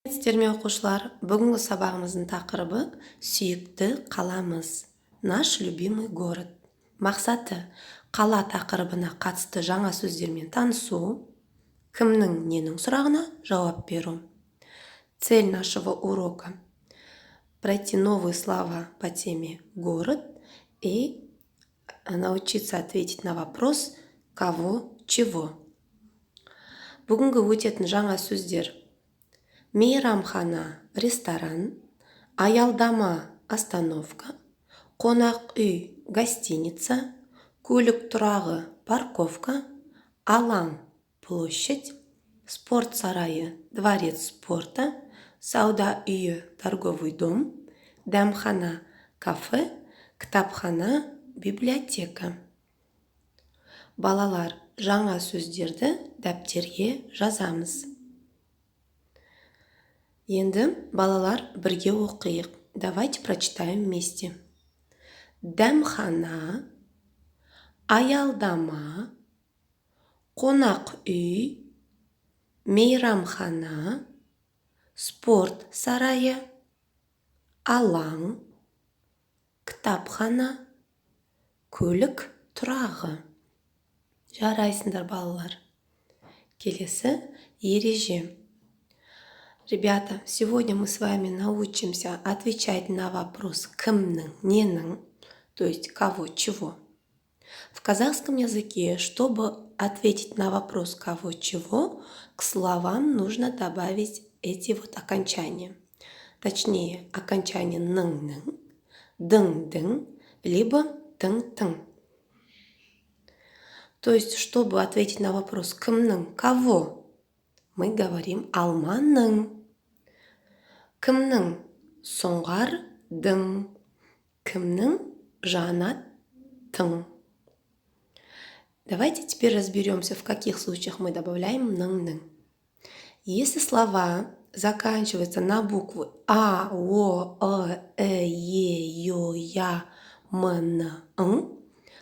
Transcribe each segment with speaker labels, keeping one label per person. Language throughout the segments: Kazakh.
Speaker 1: Сіздермен оқушылар, бүгінгі сабағымыздың тақырыбы сүйікті қаламыз. Наш любимый город. Мақсаты қала тақырыбына қатысты жаңа сөздермен танысу, кімнің ненің сұрағына жауап беру. Цель нашего урока – пройти новые слова по теме город и научиться ответить на вопрос кого, чего. Бүгінгі өтетін жаңа сөздер: мейрамхана, ресторан, аялдама, остановка, қонақ үй, гостиница, көлік тұрағы, парковка, алаң, площадь, спорт сарайы, дворец спорта, сауда үйі, торговый дом, дәмхана, кафе, кітапхана, библиотека. Балалар, жаңа сөздерді дәптерге жазамыз. Енді балалар бірге оқиық. Давайте прочитаем вместе. Дәмхана, аялдама, қонақ үй, мейрамхана, спорт сарайы, алаң, кітапхана, көлік тұрағы. Жарайсыңдар, балалар. Келесі ереже. Ребята, сегодня мы с вами научимся отвечать на вопрос кімнің, ненің, то есть кого, чего. В казахском языке, чтобы ответить на вопрос кого, чего, к словам нужно добавить эти вот окончания. Точнее, окончание ның-ның, дың-дың, либо тың-тың. То есть, чтобы ответить на вопрос кімнің, кого, мы говорим алманың. Кімнің сұңғардың, кімнің жанаттың. Давайте теперь разберемся, в каких случаях мы добавляем ның-ның. Если слова заканчиваются на буквы А, О, Е, Ё, Я, М, Н,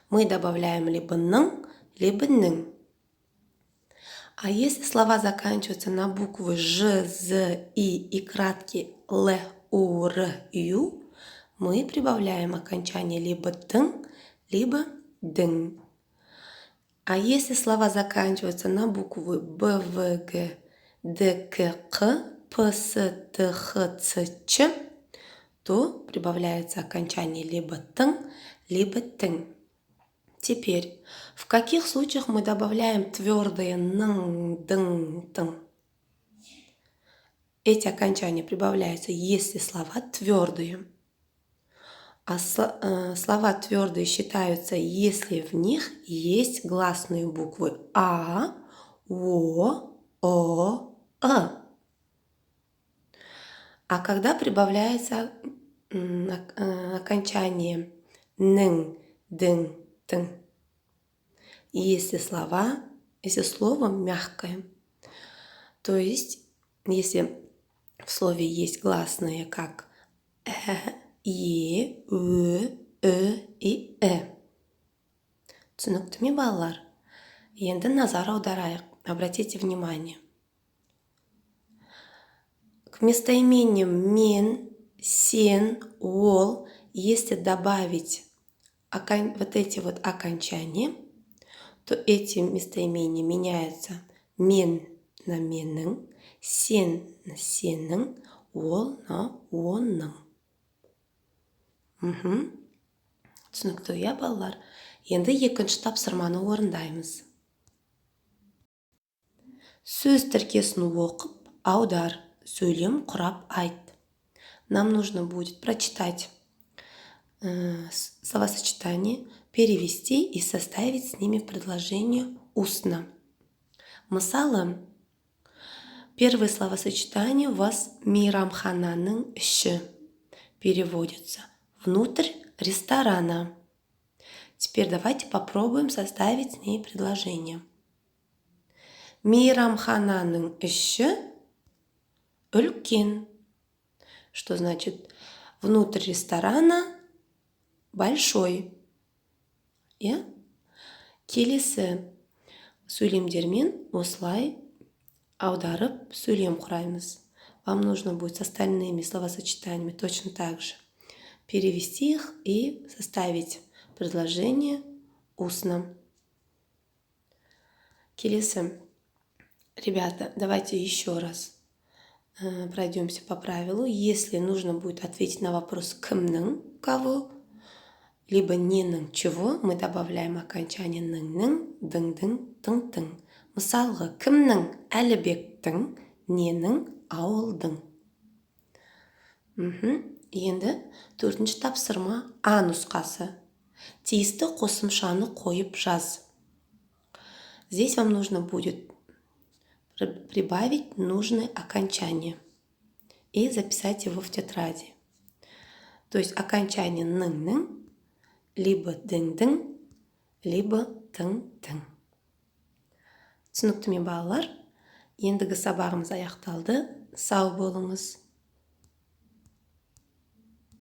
Speaker 1: мы добавляем либо ның, либо ның. А если слова заканчиваются на буквы Ж, З, И краткие Л, У, Р, Ю, мы прибавляем окончание либо тың, либо дың. А если слова заканчиваются на буквы Б, В, Г, Д, К, Q, П, С, Т, Х, Ц, Ч, то прибавляется окончание либо тың, либо тың. Теперь, в каких случаях мы добавляем твердые ның, дың, тың? Эти окончания прибавляются, если слова твердые. А слова твердые считаются, если в них есть гласные буквы А, О, А. А когда прибавляется окончание ның, дың, тың? Если слово мягкое, то есть, если в слове есть гласные, как Е, и Түсінікті ме, балалар? Енді назар аударайық. Обратите внимание. К местоимениям мен, сен, ол, если добавить вот эти вот окончания, то эти местоимения меняются мен на менің, сен на сенің, ол на оның. Түсінікті, иә, балалар? Енді екінші тапсырманы орындаймыз. Сөз тіркесін оқып, аудар, сөйлем құрап айт. Нам нужно будет прочитать словосочетание, перевести и составить с ними предложение устно. Мысалы, первое словосочетание у вас мейрамхананың іші переводится внутрь ресторана. Теперь давайте попробуем составить с ней предложение. Мейрамхананың іші үлкен. Что значит внутрь ресторана большой. Иә? Келесі сөйлемдермен осылай аударып сөйлем құраймыз. вам нужно будет с остальными словосочетаниями точно так же перевести их и составить предложение устно. Келесі. Ребята, давайте еще раз пройдемся по правилу. Если нужно будет ответить на вопрос кімнің, кого, либо ненің, чего, мы добавляем окончание нің, дың, тың. Мысалғы, кімнің, Әлібектің, ненің, ауылдың. Енді төртінші тапсырма А нұсқасы. Тиісті қосымшаны қойып жаз. Здесь вам нужно будет прибавить нужное окончание и записать его в тетради. То есть окончание нің, либо дың, либо тың. Түсінікті ме балалар? Ендігі сабағымыз аяқталды. Сау болыңыз.